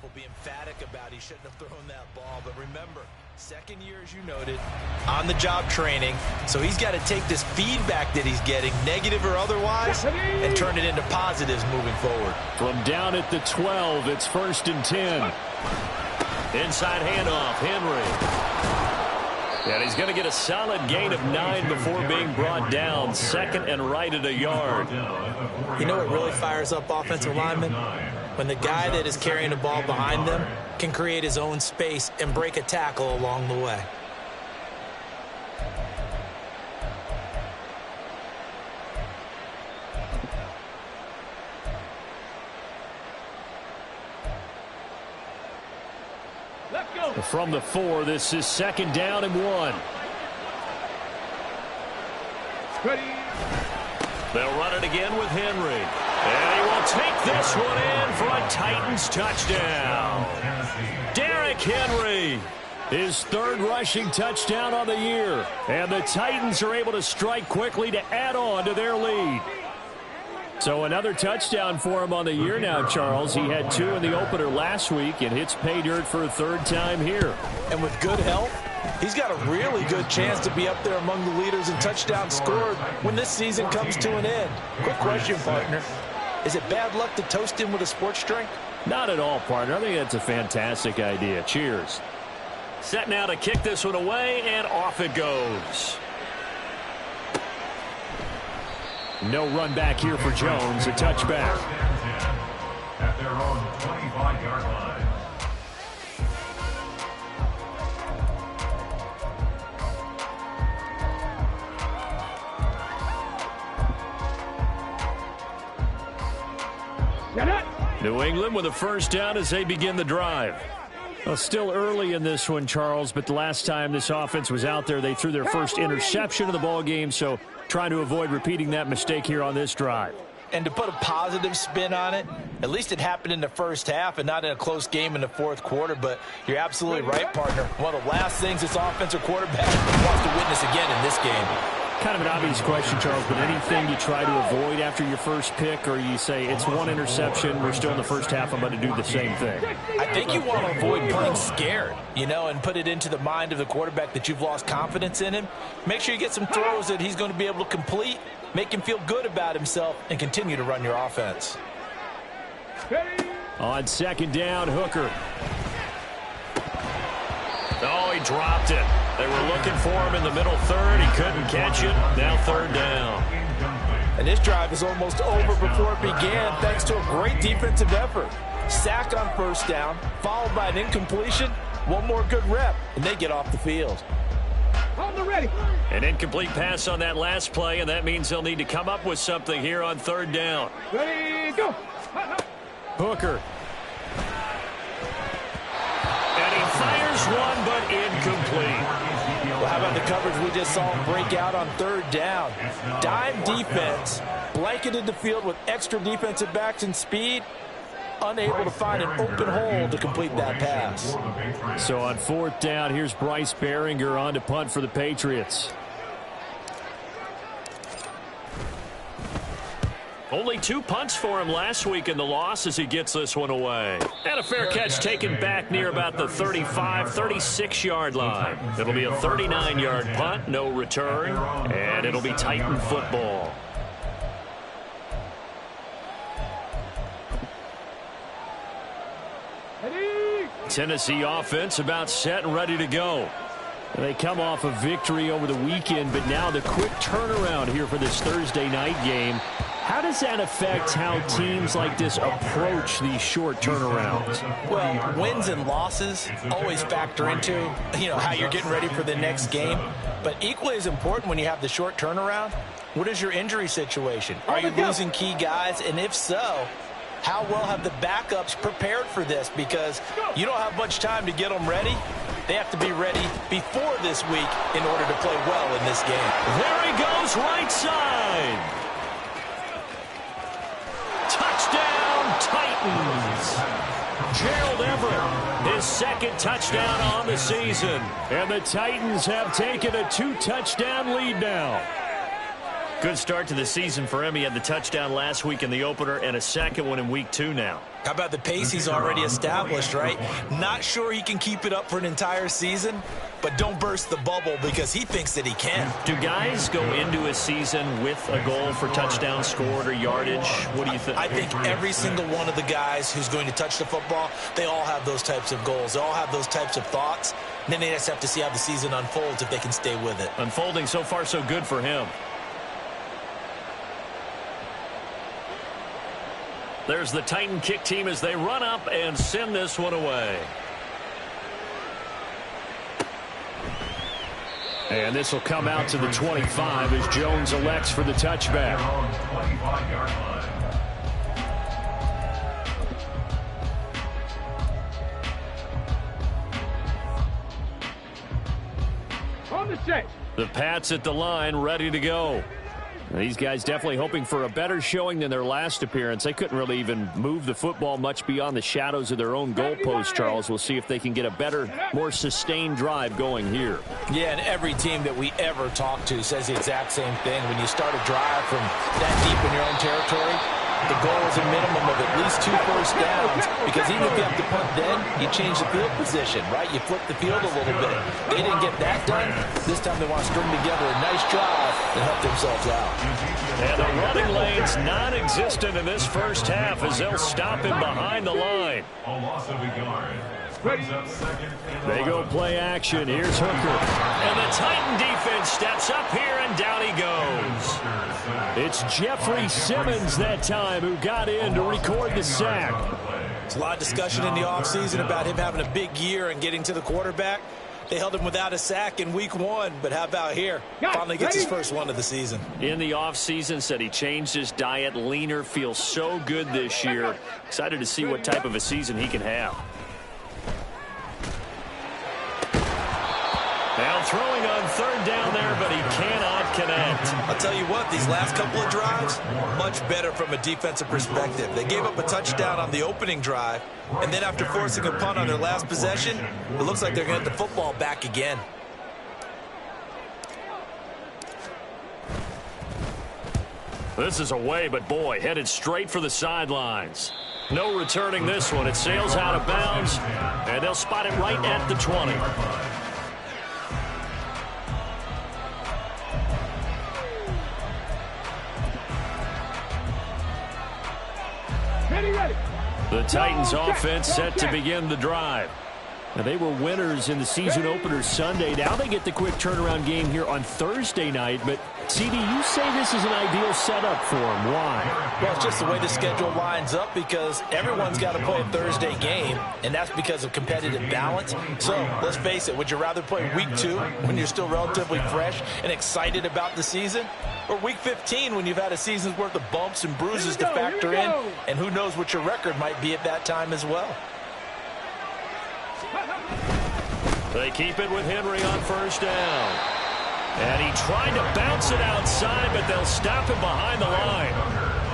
will be emphatic about he shouldn't have thrown that ball. But remember, second year, as you noted, on-the-job training. So he's got to take this feedback that he's getting, negative or otherwise, and turn it into positives moving forward. From down at the 12, it's 1st and 10. Inside handoff, Henry. And he's going to get a solid gain of 9 before being brought down. 2nd and right at a yard. You know what really fires up offensive linemen? When the guy that is carrying the ball behind them can create his own space and break a tackle along the way. From the 4, this is 2nd down and 1. They'll run it again with Henry. And he will take this one in for a Titans touchdown. Derrick Henry, his 3rd rushing touchdown on the year. And the Titans are able to strike quickly to add on to their lead. So another touchdown for him on the year now, Charles. He had 2 in the opener last week and hits pay dirt for a 3rd time here. And with good health, he's got a really good chance to be up there among the leaders in touchdowns scored when this season comes to an end. Quick question, partner. Is it bad luck to toast him with a sports drink? Not at all, partner. I think that's a fantastic idea. Cheers. Set now to kick this one away, and off it goes. No run back here for Jones. A touchback. At their own 25-yard line. New England with a 1st down as they begin the drive. Well, still early in this one, Charles, but the last time this offense was out there, they threw their first interception of the ball game, so trying to avoid repeating that mistake here on this drive. And to put a positive spin on it, at least it happened in the first half and not in a close game in the 4th quarter, but you're absolutely right, partner. One of the last things this offensive quarterback wants to witness again in this game. Kind of an obvious question, Charles, but anything you try to avoid after your first pick, or you say it's 1 interception, we're still in the first half, I'm going to do the same thing? I think you want to avoid playing scared, and put it into the mind of the quarterback that you've lost confidence in him. Make sure you get some throws that he's going to be able to complete, make him feel good about himself, and continue to run your offense. On 2nd down, Hooker. Oh, he dropped it. They were looking for him in the middle 3rd. He couldn't catch it. Now 3rd down. And this drive is almost over before it began thanks to a great defensive effort. Sack on 1st down, followed by an incompletion. One more good rep, and they get off the field. An incomplete pass on that last play, and that means they'll need to come up with something here on 3rd down. Ready, go. Hooker. And he fires one, but incomplete. Well, how about the coverage we just saw him break out on 3rd down? Dime defense, blanketed the field with extra defensive backs and speed, unable to find an open hole to complete that pass. So on 4th down, here's Bryce Behringer on to punt for the Patriots. Only 2 punts for him last week in the loss as he gets this one away. And a fair catch taken back near about the 35, 36-yard line. It'll be a 39-yard punt, no return, and it'll be Titan football. Tennessee offense about set and ready to go. They come off a victory over the weekend, but now the quick turnaround here for this Thursday night game. How does that affect how teams like this approach these short turnarounds? Well, wins and losses always factor into, how you're getting ready for the next game. But equally as important when you have the short turnaround, what is your injury situation? Are you losing key guys? And if so, how well have the backups prepared for this? Because you don't have much time to get them ready. They have to be ready before this week in order to play well in this game. There he goes, right side. Touchdown, Titans. Gerald Everett, his 2nd touchdown on the season. And the Titans have taken a 2-touchdown lead now. Good start to the season for him. He had the touchdown last week in the opener and a second one in week 2 now. How about the pace he's already established, right? Not sure he can keep it up for an entire season, but don't burst the bubble because he thinks that he can. Do guys go into a season with a goal for touchdown scored or yardage? What do you think? I think every single one of the guys who's going to touch the football, they all have those types of goals. They all have those types of thoughts. And then they just have to see how the season unfolds if they can stay with it. Unfolding so far so good for him. There's the Titan kick team as they run up and send this one away. And this will come out to the 25 as Jones elects for the touchback. On the check. The Pats at the line, ready to go. These guys definitely hoping for a better showing than their last appearance. They couldn't really even move the football much beyond the shadows of their own goalpost, Charles. We'll see if they can get a better, more sustained drive going here. Yeah, and every team that we ever talk to says the exact same thing. When you start a drive from that deep in your own territory, the goal is a minimum of at least 2 first downs, because even if you have to punt then, you change the field position, right? You flip the field a little bit. They didn't get that done. This time they want to string together a nice drive and help themselves out. And the running lane's non-existent in this first half as they'll stop him behind the line. A loss of a yard. They go play action. Here's Hooker. And the Titan defense steps up here, and down he goes. It's Jeffrey Simmons that time who got in to record the sack. There's a lot of discussion in the offseason about him having a big year and getting to the quarterback. They held him without a sack in week 1, but how about here? Finally gets his first one of the season. In the offseason, said he changed his diet, leaner, feels so good this year. Excited to see what type of a season he can have. Now throwing on third down there, but he cannot connect. I'll tell you what, these last couple of drives, much better from a defensive perspective. They gave up a touchdown on the opening drive, and then after forcing a punt on their last possession, it looks like they're going to get the football back again. This is away, but boy, headed straight for the sidelines. No returning this one. It sails out of bounds, and they'll spot it right at the 20. The Titans offense set to begin the drive. Now, they were winners in the season opener Sunday. Now they get the quick turnaround game here on Thursday night. But, CD, you say this is an ideal setup for them. Why? Well, it's just the way the schedule lines up because everyone's got to play a Thursday game, and that's because of competitive balance. So, let's face it, would you rather play week 2 when you're still relatively fresh and excited about the season? Or week 15 when you've had a season's worth of bumps and bruises to factor in, and who knows what your record might be at that time as well. They keep it with Henry on first down. And he tried to bounce it outside, but they'll stop him behind the line.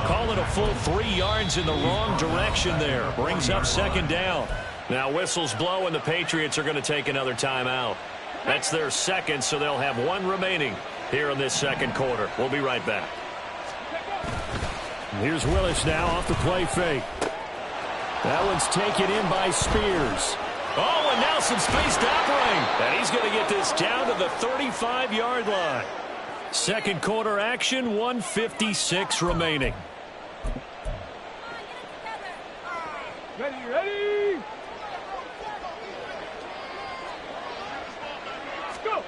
Call it a full 3 yards in the wrong direction there. Brings up second down. Now whistles blow, and the Patriots are going to take another timeout. That's their second, so they'll have 1 remaining here in this second quarter. We'll be right back. Here's Willis now off the play fake. That one's taken in by Spears. Oh, and now some space to operate. And he's going to get this down to the 35-yard line. Second quarter action, 1:56 remaining. Ready. Go.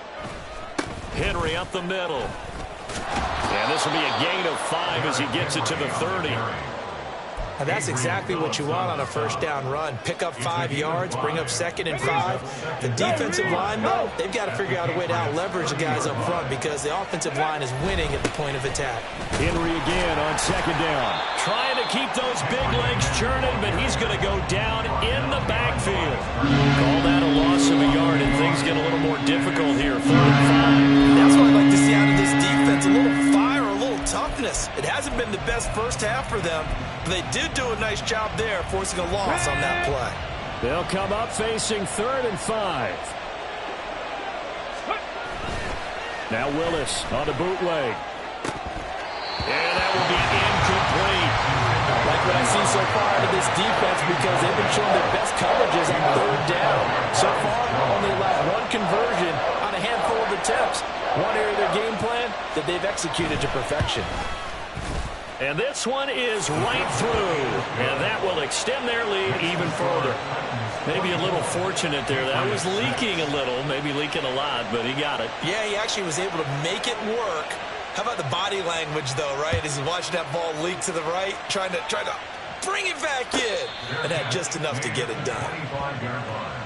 Henry up the middle. And this will be a gain of 5 as he gets it to the 30. And that's exactly what you want on a first down run. Pick up 5 yards, bring up second and 5. The defensive line, though, they've got to figure out a way to out-leverage the guys up front because the offensive line is winning at the point of attack. Henry again on second down. Trying to keep those big legs churning, but he's going to go down in the backfield. Call that a loss of a yard, and things get a little more difficult here. 4 and 5. That's what I'd like to see out of this defense, a little fire, a little toughness. It hasn't been the best first half for them, but they did do a nice job there, forcing a loss on that play. They'll come up facing 3rd and 5. Now Willis on the bootleg. And that will be incomplete. I like what I see so far out of this defense because they've been showing their best coverages on third down. So far, only allowed one conversion on a handful of attempts. One area of their game plan that they've executed to perfection. And this one is right through. And that will extend their lead even further. Maybe a little fortunate there. That was leaking a little, maybe leaking a lot, but he got it. Yeah, he actually was able to make it work. How about the body language, though, right? As he's watching that ball leak to the right, trying to bring it back in. And had just enough to get it done. 25-yard line.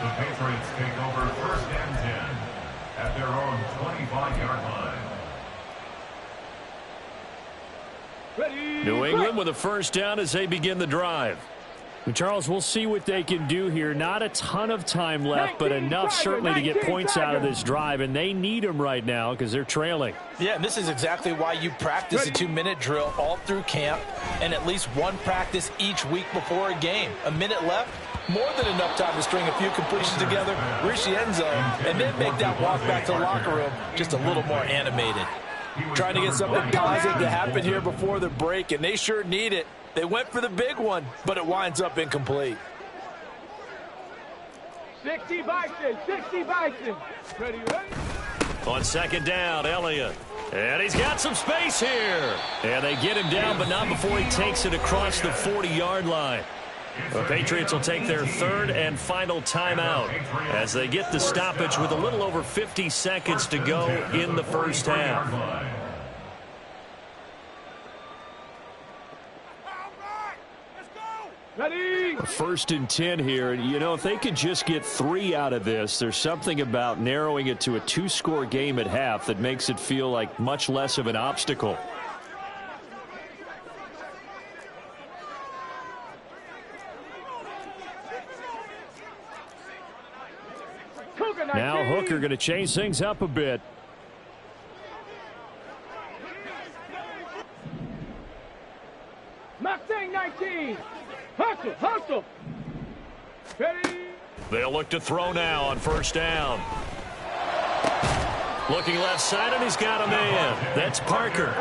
The Patriots take over 1st and 10 at their own 25-yard line. New England with a first down as they begin the drive. And Charles, we'll see what they can do here. Not a ton of time left, but enough certainly to get points out of this drive, and they need them right now because they're trailing. Yeah, and this is exactly why you practice a 2-minute drill all through camp and at least one practice each week before a game. A minute left, more than enough time to string a few completions together, reach the end zone, and then make that walk back to the locker room just a little more animated. Trying to get something positive to happen here before the break, and they sure need it. They went for the big one, but it winds up incomplete. 60 Bison, 60 Bison. Ready? On second down, Elliott. And he's got some space here. And they get him down, but not before he takes it across the 40-yard line. The Patriots will take their third and final timeout as they get the stoppage with a little over 50 seconds to go in the first half. Ready? 1st and 10 here. You know, if they could just get 3 out of this, there's something about narrowing it to a 2-score game at half that makes it feel like much less of an obstacle. Now Hooker going to change things up a bit. Mustang 19. Hustle, hustle. Ready? They'll look to throw now on first down. Looking left side, and he's got a man. That's Parker.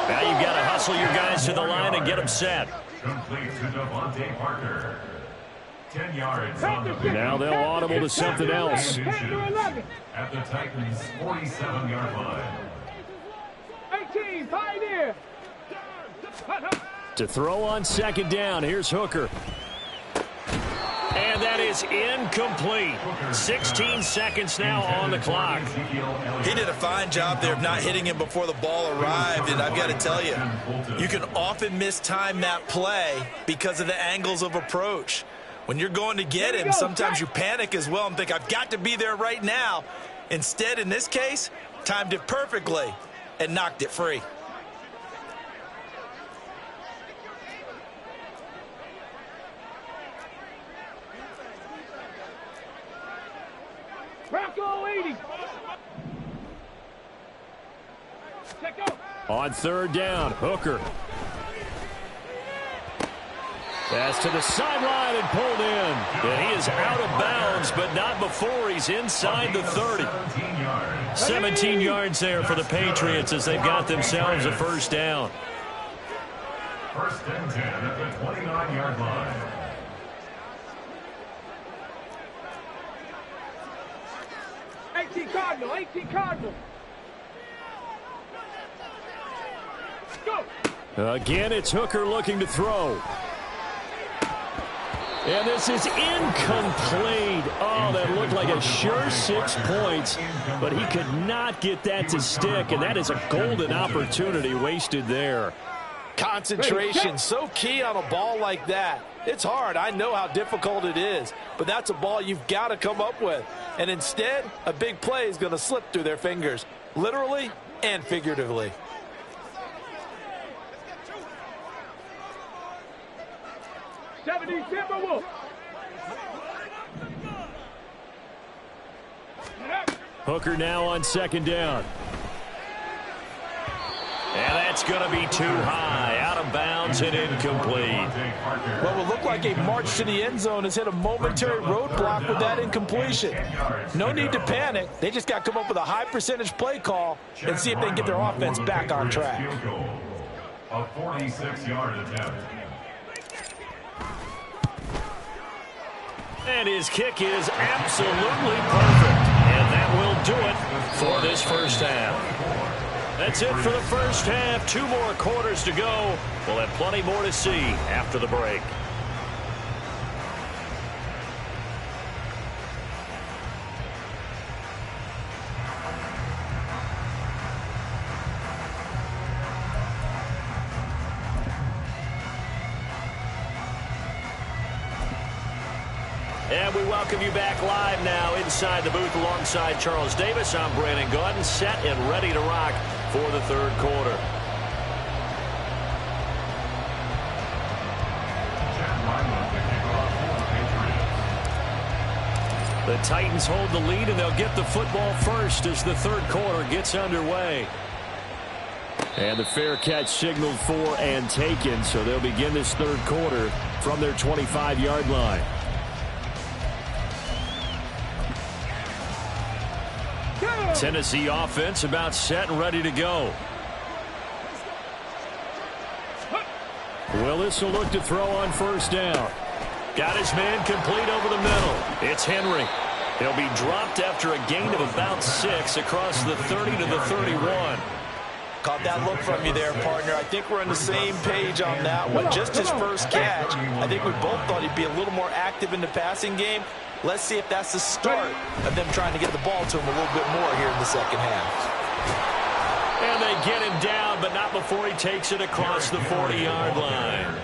Now you've got to hustle your guys to the line and get them set. Complete to Devontae Parker. 10 yards on the pick. Now they'll audible to something else. At the Titans' 47-yard line. 18, Pioneer. To throw on second down, here's Hooker. And that is incomplete. 16 seconds now on the clock. He did a fine job there of not hitting him before the ball arrived, and I've got to tell you, you can often mistime that play because of the angles of approach. When you're going to get him, sometimes you panic as well and think, I've got to be there right now. Instead, in this case, timed it perfectly and knocked it free. Bronco 80. Check out. On third down, Hooker. Pass to the sideline and pulled in. And he is out of bounds, but not before he's inside the 30. 17 yards there for the Patriots as they've got themselves a first down. 1st and 10 at the 29-yard line. Cardinal, 18 Cardinal. Go. Again, it's Hooker looking to throw. And this is incomplete. Oh, that looked like a sure 6 points, but he could not get that to stick, and that is a golden opportunity wasted there. Concentration, so key on a ball like that. It's hard. I know how difficult it is, but that's a ball you've got to come up with. And instead, a big play is going to slip through their fingers, literally and figuratively. Timberwolf. Hooker now on second down. And that's going to be too high. Out of of bounds and incomplete. What will look like a march to the end zone has hit a momentary roadblock with that incompletion. No need to panic. They just got to come up with a high percentage play call and see if they can get their offense back on track. A 46-yard attempt. And his kick is absolutely perfect. And that will do it for this first half. That's it for the first half. 2 more quarters to go. We'll have plenty more to see after the break. And we welcome you back live now inside the booth alongside Charles Davis. I'm Brandon Gaudin, set and ready to rock for the third quarter. The Titans hold the lead, and they'll get the football first as the third quarter gets underway. And the fair catch signaled for and taken, so they'll begin this third quarter from their 25-yard line. Tennessee offense about set and ready to go. Willis will look to throw on first down. Got his man complete over the middle. It's Henry. He'll be dropped after a gain of about 6 across the 30 to the 31. Caught that look from you there, partner. I think we're on the same page on that one. Just his first catch. I think we both thought he'd be a little more active in the passing game. Let's see if that's the start of them trying to get the ball to him a little bit more here in the second half. And they get him down, but not before he takes it across the 40-yard line.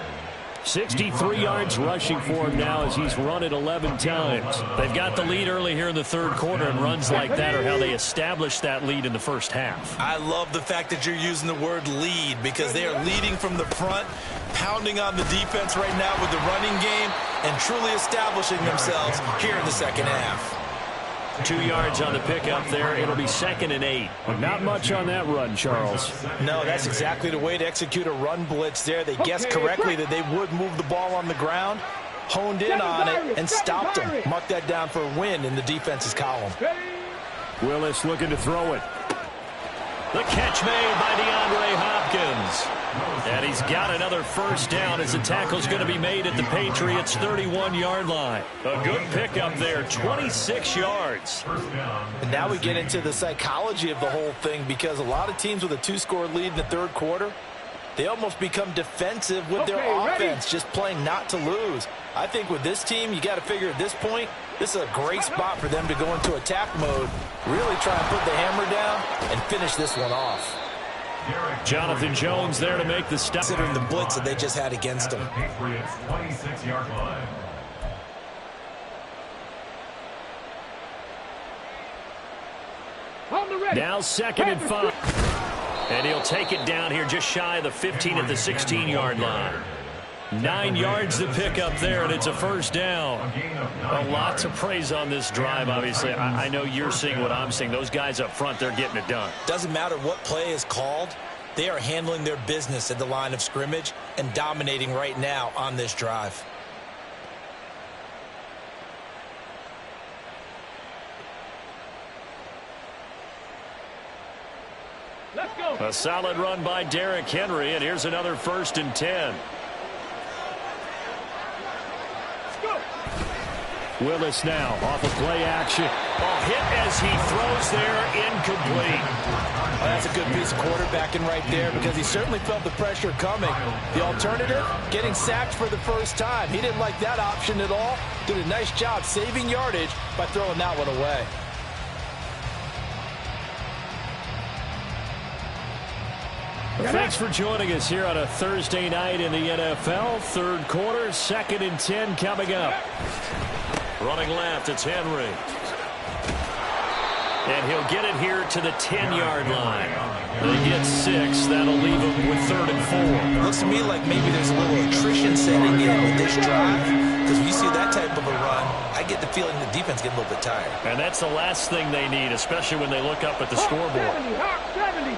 63 yards rushing for him now as he's run it 11 times. They've got the lead early here in the third quarter, and runs like that are how they established that lead in the first half. I love the fact that you're using the word lead, because they are leading from the front, pounding on the defense right now with the running game, and truly establishing themselves here in the second half. 2 yards on the pickup there. It'll be 2nd and 8. Not much on that run, Charles. No, that's exactly the way to execute a run blitz there. They guessed correctly that they would move the ball on the ground, honed in on it, and stopped them. Mark that down for a win in the defense's column. Willis looking to throw it. The catch made by DeAndre Hopkins. And he's got another first down as the tackle's going to be made at the Patriots' 31-yard line. A good pickup there, 26 yards. And now we get into the psychology of the whole thing, because a lot of teams with a 2-score lead in the third quarter, they almost become defensive with their offense, just playing not to lose. I think with this team, you got to figure at this point, this is a great spot for them to go into attack mode, really try and put the hammer down and finish this one off. Jonathan Jones there to make the stop. Considering the blitz that they just had against them. Patriots 26-yard line. Now 2nd and 5. And he'll take it down here just shy of the 15 at the 16-yard line. 9 yards to pick up there, and it's a first down. A lot to praise on this drive, obviously. I know you're seeing what I'm seeing. Those guys up front, they're getting it done. Doesn't matter what play is called. They are handling their business at the line of scrimmage and dominating right now on this drive. Let's go. A solid run by Derrick Henry, and here's another 1st and 10. Willis now off of play action. Hit as he throws there, incomplete. Oh, that's a good piece of quarterbacking right there, because he certainly felt the pressure coming. The alternative, getting sacked for the first time. He didn't like that option at all. Did a nice job saving yardage by throwing that one away. Thanks for joining us here on a Thursday night in the NFL. Third quarter, 2nd and 10 coming up. Running left, it's Henry. And he'll get it here to the 10-yard line. They get 6. That'll leave him with 3rd and 4. Looks to me like maybe there's a little attrition setting in with this drive, because when you see that type of a run, I get the feeling the defense getting a little bit tired. And that's the last thing they need, especially when they look up at the scoreboard. 70.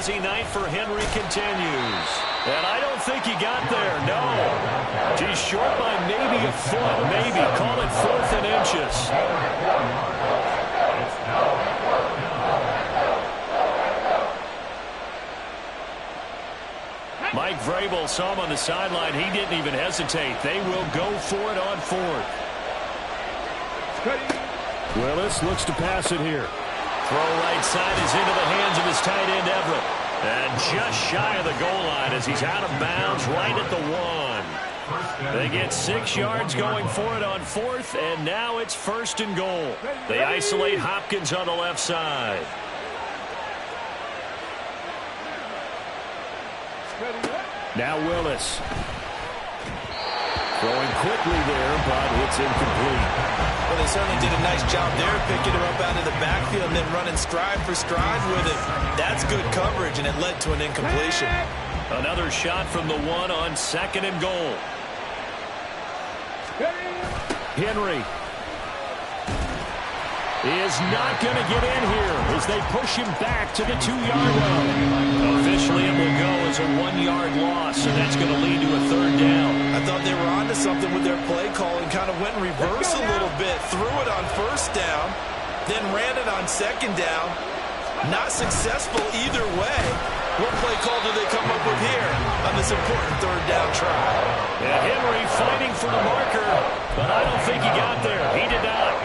busy night for Henry continues. And I don't think he got there, no. He's short by maybe a foot, maybe. Call it 4th and inches. Mike Vrabel saw him on the sideline. He didn't even hesitate. They will go for it on 4th. Willis looks to pass it here. Throw right side is into the hands of his tight end, Everett. And just shy of the goal line as he's out of bounds right at the 1. They get 6 yards going for it on 4th, and now it's 1st and goal. They isolate Hopkins on the left side. Now Willis. Throwing quickly there, but it's incomplete. Well, they certainly did a nice job there, picking him up out of the backfield and then running stride for stride with it. That's good coverage, and it led to an incompletion. Another shot from the 1 on 2nd and goal. Henry is not going to get in here as they push him back to the 2-yard line. Officially, it will go as a 1-yard loss, and that's going to lead to a 3rd down. I thought they were onto something with their play call and kind of went in reverse a little bit. Threw it on 1st down, then ran it on 2nd down. Not successful either way. What play call do they come up with here on this important 3rd down try? And Henry fighting for the marker, but I don't think he got there. He did not.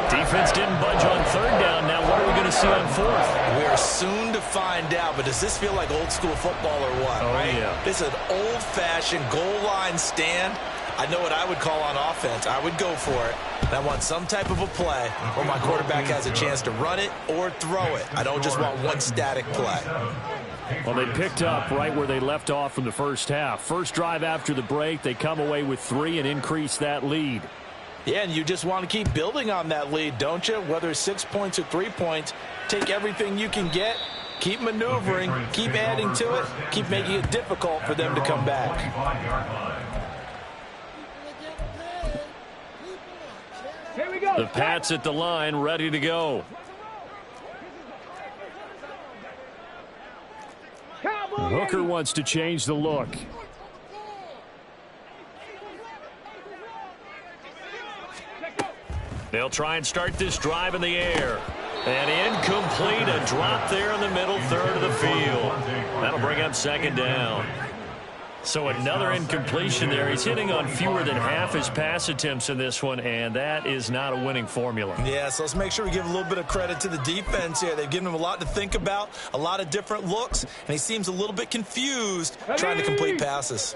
Defense didn't budge on 3rd down. Now what are we going to see on 4th? We are soon to find out, but does this feel like old school football or what? Oh, right? yeah. This is an old-fashioned goal line stand. I know what I would call on offense. I would go for it. And I want some type of a play where my quarterback has a chance to run it or throw it. I don't just want one static play. Well, they picked up right where they left off from the first half. First drive after the break, they come away with 3 and increase that lead. Yeah, and you just want to keep building on that lead, don't you? Whether it's 6 points or 3 points, take everything you can get, keep maneuvering, keep adding to it, keep making it difficult for them to come back. Here we go. The Pats at the line, ready to go. Hooker wants to change the look. They'll try and start this drive in the air. And incomplete, a drop there in the middle third of the field. That'll bring up 2nd down. So another incompletion there. He's hitting on fewer than half his pass attempts in this one, and that is not a winning formula. Yeah, so let's make sure we give a little bit of credit to the defense here. They've given him a lot to think about, a lot of different looks, and he seems a little bit confused trying to complete passes.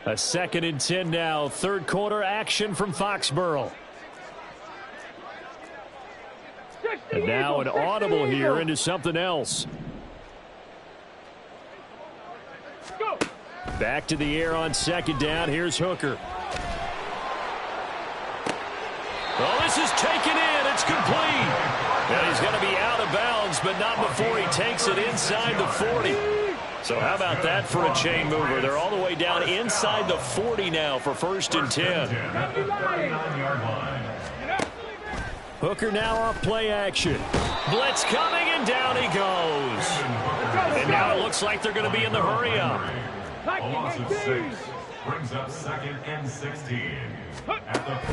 A 2nd and 10 now. 3rd quarter action from Foxborough. And now an audible here into something else. Back to the air on 2nd down. Here's Hooker. Well, this is taken in. It's complete. And he's going to be out of bounds, but not before he takes it inside the 40. So how about that for a chain mover? They're all the way down inside the 40 now for 1st and 10. Hooker now off play action. Blitz coming, and down he goes. And now it looks like they're going to be in the hurry up. Loss of 6 brings up 2nd and 16.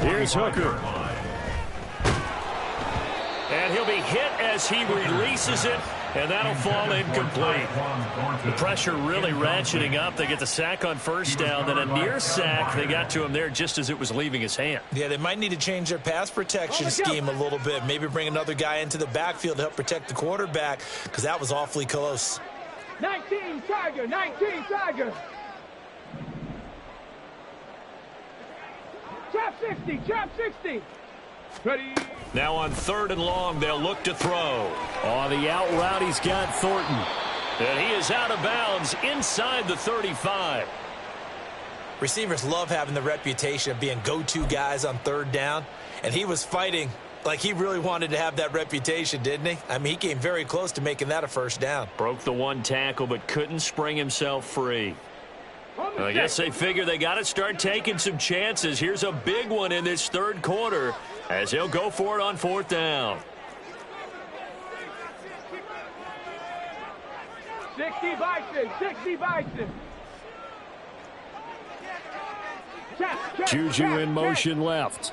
Here's Hooker. And he'll be hit as he releases it, and that'll fall incomplete. The pressure really ratcheting up. They get the sack on 1st down, then a near sack. They got to him there just as it was leaving his hand. Yeah, they might need to change their pass protection scheme a little bit. Maybe bring another guy into the backfield to help protect the quarterback, because that was awfully close. 19 Tiger, 19 Tiger. Trap 60, trap 60. Ready. Now on 3rd and long, they'll look to throw. On the out route, he's got Thornton. And he is out of bounds inside the 35. Receivers love having the reputation of being go-to guys on 3rd down, and he was fighting like he really wanted to have that reputation, didn't he? I mean, he came very close to making that a 1st down. Broke the 1 tackle, but couldn't spring himself free. I guess they figure they got to start taking some chances. Here's a big one in this 3rd quarter as he'll go for it on 4th down. 60 Bison, 60 Bison. Juju in motion left.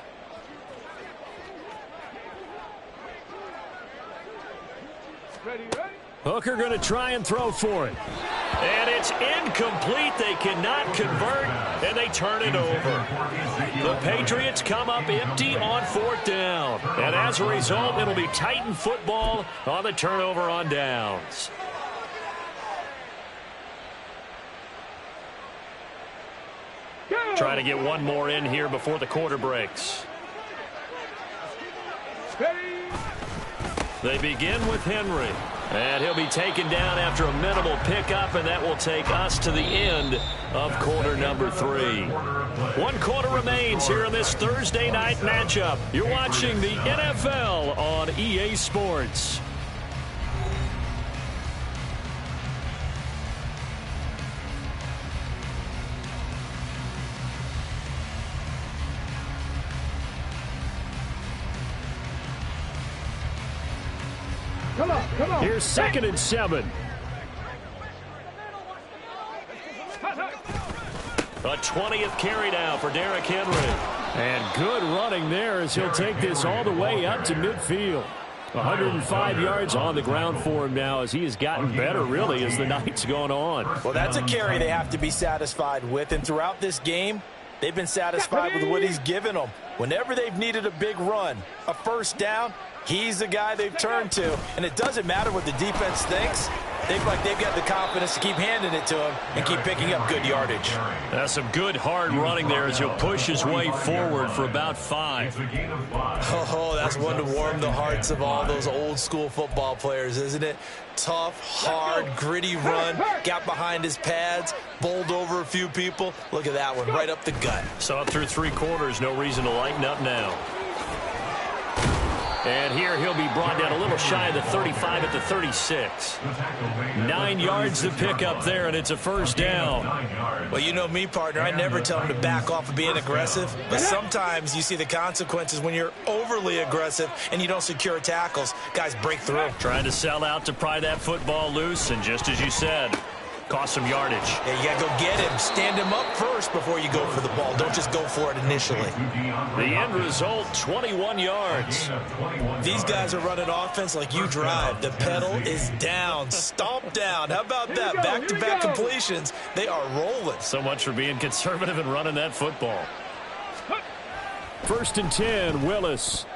Ready. Hooker going to try and throw for it. And it's incomplete. They cannot convert, and they turn it over. The Patriots come up empty on 4th down. And as a result, it'll be Titan football on the turnover on downs. Trying to get one more in here before the quarter breaks. They begin with Henry. And he'll be taken down after a minimal pickup, and that will take us to the end of quarter number 3. 1 quarter remains here in this Thursday night matchup. You're watching the NFL on EA Sports. Come on. Here's 2nd and 7. A 20th carry now for Derrick Henry. And good running there as he'll take this all the way up to midfield. 105 yards on the ground for him now as he has gotten better, really, as the night's gone on. Well, that's a carry they have to be satisfied with. And throughout this game, they've been satisfied with what he's given them. Whenever they've needed a big run, a first down, he's the guy they've turned to. And it doesn't matter what the defense thinks. They've got the confidence to keep handing it to him and keep picking up good yardage. That's some good hard running there as he'll push his way forward for about 5. Oh, that's one to warm the hearts of all those old school football players, isn't it? Tough, hard, gritty run, got behind his pads, bowled over a few people. Look at that one, right up the gut. So up through 3 quarters, no reason to lighten up now. And here he'll be brought down a little shy of the 35 at the 36. 9 yards to pick up there, and it's a first down. Well, you know me, partner. I never tell him to back off of being aggressive. But sometimes you see the consequences when you're overly aggressive and you don't secure tackles. Guys break through. Trying to sell out to pry that football loose, and just as you said, cost some yardage. Yeah, you got to go get him. Stand him up first before you go for the ball. Don't just go for it initially. The end result, 21 yards. These guys are running offense like you drive. The pedal is down. Stomp down. How about that? Back-to-back completions. They are rolling. So much for being conservative and running that football. 1st and 10, Willis.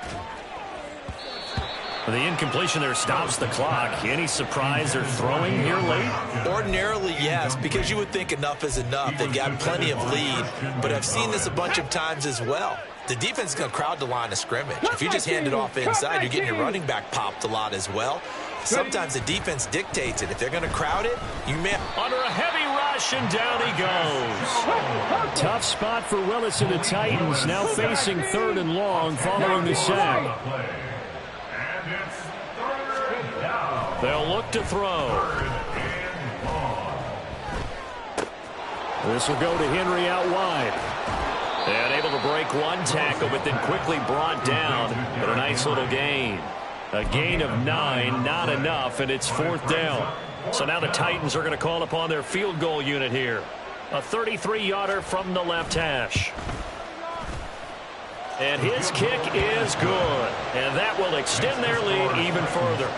The incompletion there stops the clock. Any surprise they're throwing here late? Ordinarily, yes, because you would think enough is enough. They've got plenty of lead, but I've seen this a bunch of times as well. The defense is going to crowd the line of scrimmage. If you just hand it off inside, you're getting your running back popped a lot as well. Sometimes the defense dictates it. If they're going to crowd it, you may... Under a heavy rush, and down he goes. Tough spot for Willis and the Titans, now facing 3rd and long following the sack. They'll look to throw. This will go to Henry out wide. And able to break one tackle, but then quickly brought down. But a nice little gain. A gain of 9, not enough, and it's 4th down. So now the Titans are going to call upon their field goal unit here. A 33-yarder from the left hash. And his kick is good. And that will extend their lead even further.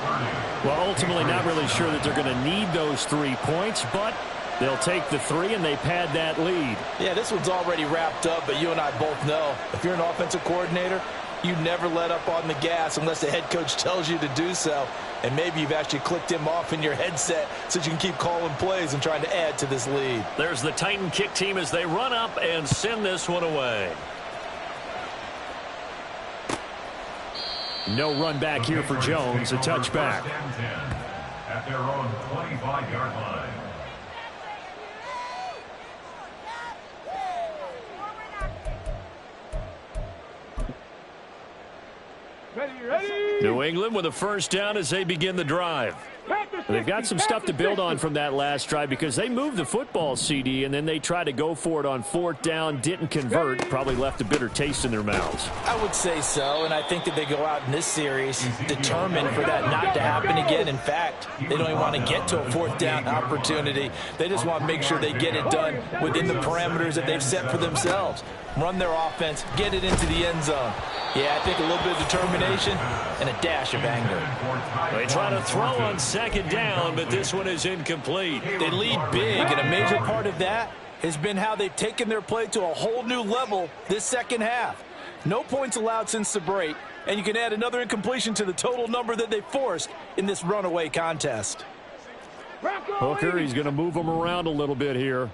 Well, ultimately not really sure that they're going to need those 3 points, but they'll take the 3 and they pad that lead. Yeah, this one's already wrapped up, but you and I both know if you're an offensive coordinator, you never let up on the gas unless the head coach tells you to do so. And maybe you've actually clicked him off in your headset so you can keep calling plays and trying to add to this lead. There's the Titan kick team as they run up and send this one away. No run back here for Jones, a touchback. At their own 25-yard line. Ready. New England with a first down as they begin the drive. Pack the They've got some stuff to build on from that last drive because they moved the football, CD, and then they tried to go for it on 4th down, didn't convert, probably left a bitter taste in their mouths. I would say so, and I think that they go out in this series determined for that not to happen again. In fact, they don't even want to get to a 4th down opportunity. They just want to make sure they get it done within the parameters that they've set for themselves. Run their offense, get it into the end zone. Yeah, I think a little bit of determination and a dash of anger. They try to throw on 2nd down, but this one is incomplete. They lead big, and a major part of that has been how they've taken their play to a whole new level this second half. No points allowed since the break, and you can add another incompletion to the total number that they forced in this runaway contest. Hooker, he's going to move them around a little bit here.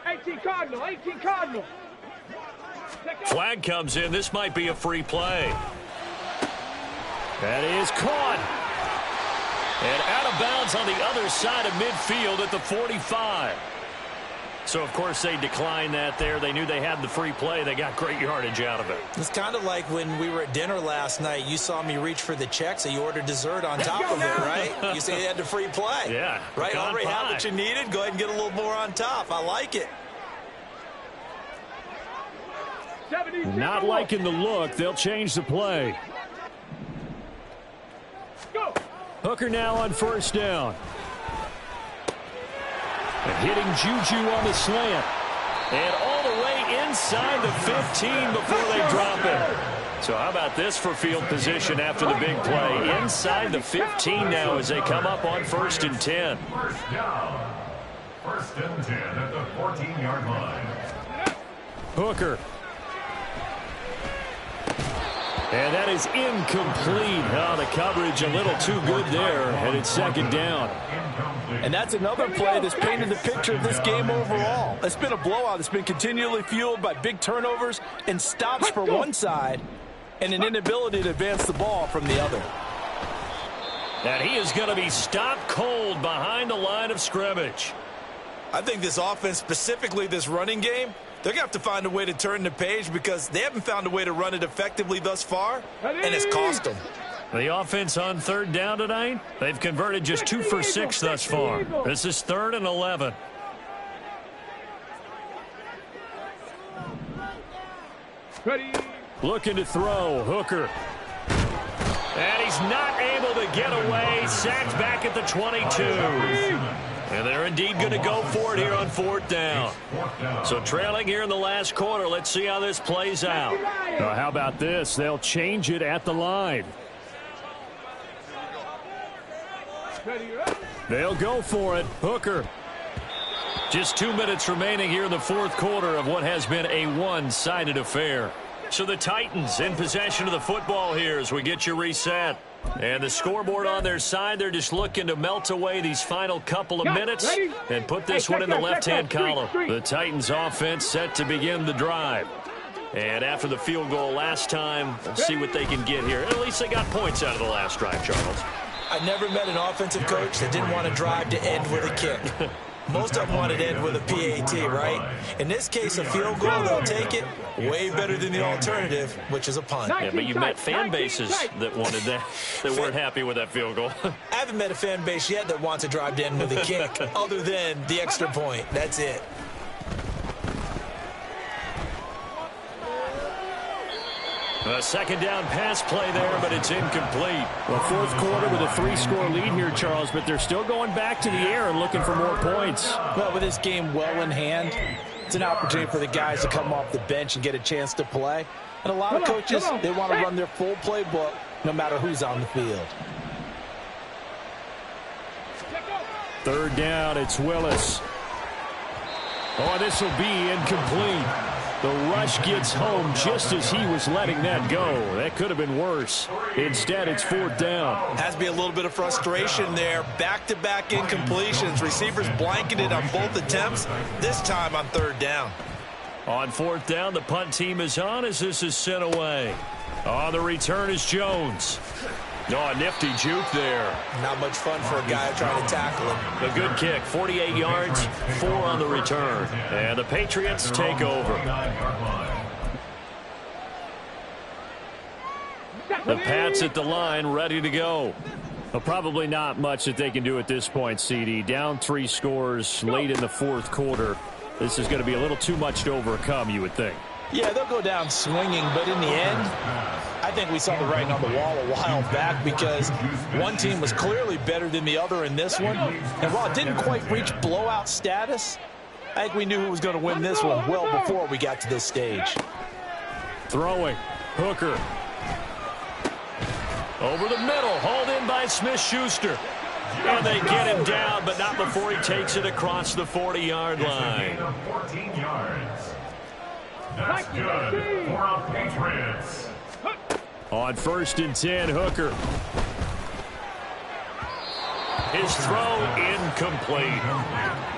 $18 Cardinal. Flag comes in. This might be a free play. That is caught. And out of bounds on the other side of midfield at the 45. So, of course, they declined that there. They knew they had the free play. They got great yardage out of it. It's kind of like when we were at dinner last night. You saw me reach for the check, so you ordered dessert on top of it, right? You said you had the free play. Yeah. Right? Already had what you needed. Go ahead and get a little more on top. I like it. Not liking the look. They'll change the play. Go. Hooker now on 1st down. And hitting Juju on the slant. And all the way inside the 15 before they drop it. So how about this for field position after the big play? Inside the 15 now as they come up on 1st and 10. First down. 1st and 10 at the 14-yard line. Hooker. And that is incomplete. Oh, the coverage a little too good there, and it's 2nd down. And that's another play that's painted the picture of this game overall. It's been a blowout. It's been continually fueled by big turnovers and stops for one side and an inability to advance the ball from the other. And he is going to be stopped cold behind the line of scrimmage. I think this offense, specifically this running game, they're going to have to find a way to turn the page because they haven't found a way to run it effectively thus far, and it's cost them. The offense on 3rd down tonight, they've converted just 2 for 6 thus far. This is 3rd and 11. Ready. Looking to throw, Hooker. And he's not able to get away. Sacked back at the 22. And they're indeed going to go for it here on 4th down. So trailing here in the last quarter. Let's see how this plays out. How about this? They'll change it at the line. They'll go for it. Hooker. Just 2 minutes remaining here in the 4th quarter of what has been a one-sided affair. So the Titans in possession of the football here as we get you reset. And the scoreboard on their side, they're just looking to melt away these final couple of minutes and put this one in the left-hand column. The Titans offense set to begin the drive. And after the field goal last time, we'll see what they can get here. At least they got points out of the last drive, Charles. I never met an offensive coach that didn't want to drive to end with a kick. Most of them wanted to end with a PAT, right? In this case, a field goal, they'll take it. Way better than the alternative, which is a punt. Yeah, but you met fan bases that wanted that, that weren't happy with that field goal. I haven't met a fan base yet that wants to drive to end with a kick, other than the extra point. That's it. A 2nd down pass play there, but it's incomplete. Well, 4th quarter with a 3-score lead here, Charles, but they're still going back to the air and looking for more points. Well, with this game well in hand, it's an opportunity for the guys to come off the bench and get a chance to play. And a lot of coaches, they want to run their full playbook no matter who's on the field. 3rd down, it's Willis. Oh, this will be incomplete. The rush gets home just as he was letting that go. That could have been worse. Instead, it's 4th down. Has to be a little bit of frustration there. Back-to-back incompletions. Receivers blanketed on both attempts, this time on 3rd down. On 4th down, the punt team is on as this is sent away. On the return is Jones. Oh, a nifty juke there. Not much fun for a guy trying to tackle him. A good kick, 48 yards, 4 on the return. And the Patriots take over. The Pats at the line, ready to go. Well, probably not much that they can do at this point, CD. Down 3 scores late in the fourth quarter. This is going to be a little too much to overcome, you would think. Yeah, they'll go down swinging, but in the end, I think we saw the writing on the wall a while back because one team was clearly better than the other in this one. And while it didn't quite reach blowout status, I think we knew who was going to win this one well before we got to this stage. Throwing. Hooker. Over the middle. Hauled in by Smith-Schuster. And they get him down, but not before he takes it across the 40-yard line. 14 yards. That's good for our Patriots. On 1st and 10, Hooker. His throw incomplete.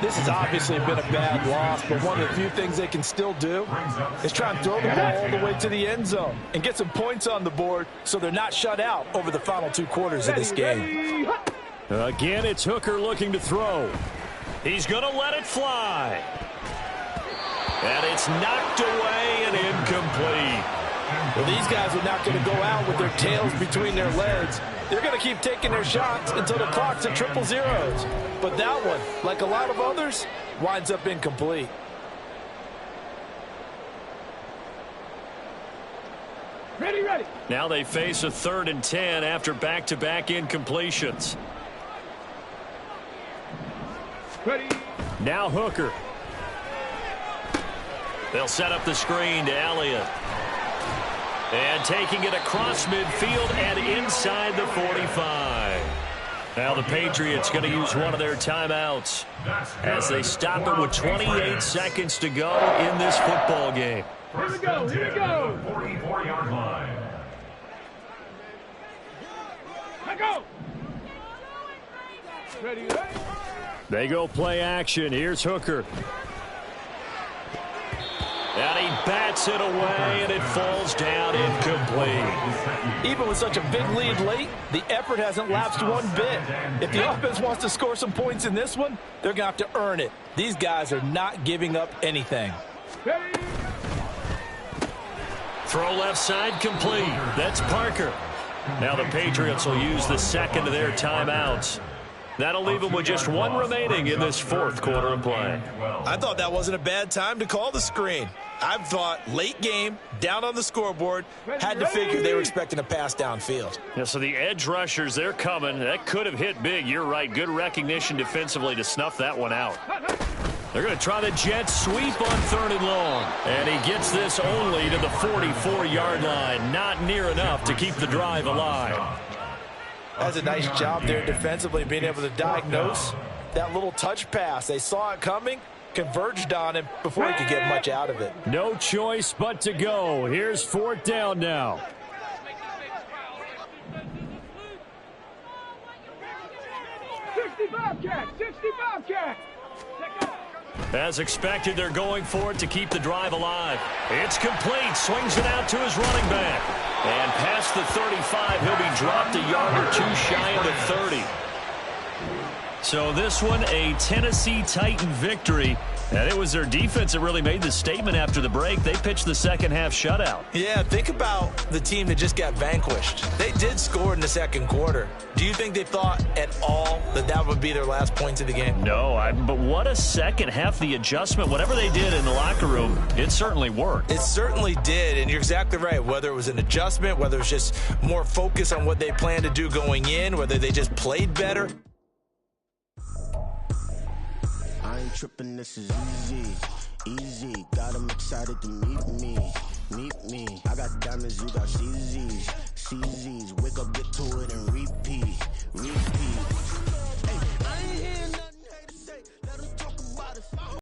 This has obviously been a bad loss, but one of the few things they can still do is try and throw the ball all the way to the end zone and get some points on the board so they're not shut out over the final 2 quarters of this game. Again, it's Hooker looking to throw. He's going to let it fly. And it's knocked away and incomplete. Well, these guys are not going to go out with their tails between their legs. They're going to keep taking their shots until the clock's at 000. But that one, like a lot of others, winds up incomplete. Ready. Now they face a 3rd and 10 after back-to-back incompletions. Ready. Now Hooker. They'll set up the screen to Elliott. And taking it across midfield and inside the 45. Now the Patriots going to use one of their timeouts as they stop it with 28 seconds to go in this football game. Here we go. 44-yard line. Let go. Ready. They go play action. Here's Hooker. And he bats it away, and it falls down incomplete. Even with such a big lead late, the effort hasn't lapsed one bit. If the offense wants to score some points in this one, they're going to have to earn it. These guys are not giving up anything. Throw left side complete. That's Parker. Now the Patriots will use the second of their timeouts. That'll leave them with just 1 remaining in this 4th quarter of play. I thought that wasn't a bad time to call the screen. I thought late game, down on the scoreboard, had to figure they were expecting a pass downfield. Yeah, so the edge rushers, they're coming. That could have hit big. You're right. Good recognition defensively to snuff that one out. They're going to try the jet sweep on 3rd and long. And he gets this only to the 44-yard line. Not near enough to keep the drive alive. That's a nice job there defensively, being able to diagnose that little touch pass. They saw it coming, converged on him before he could get much out of it. No choice but to go. Here's 4th down now. As expected, they're going for it to keep the drive alive. It's complete. Swings it out to his running back. And past the 35, he'll be dropped a yard or 2 shy of the 30. So this one, a Tennessee Titan victory. And it was their defense that really made the statement after the break. They pitched the second half shutout. Yeah, think about the team that just got vanquished. They did score in the 2nd quarter. Do you think they thought at all that that would be their last points of the game? No, but what a second half. The adjustment, whatever they did in the locker room, it certainly worked. It certainly did, and you're exactly right. Whether it was an adjustment, whether it was just more focus on what they planned to do going in, whether they just played better. I ain't tripping, this is easy, got them excited to meet me, I got diamonds, you got CZs, wake up, get to it and repeat,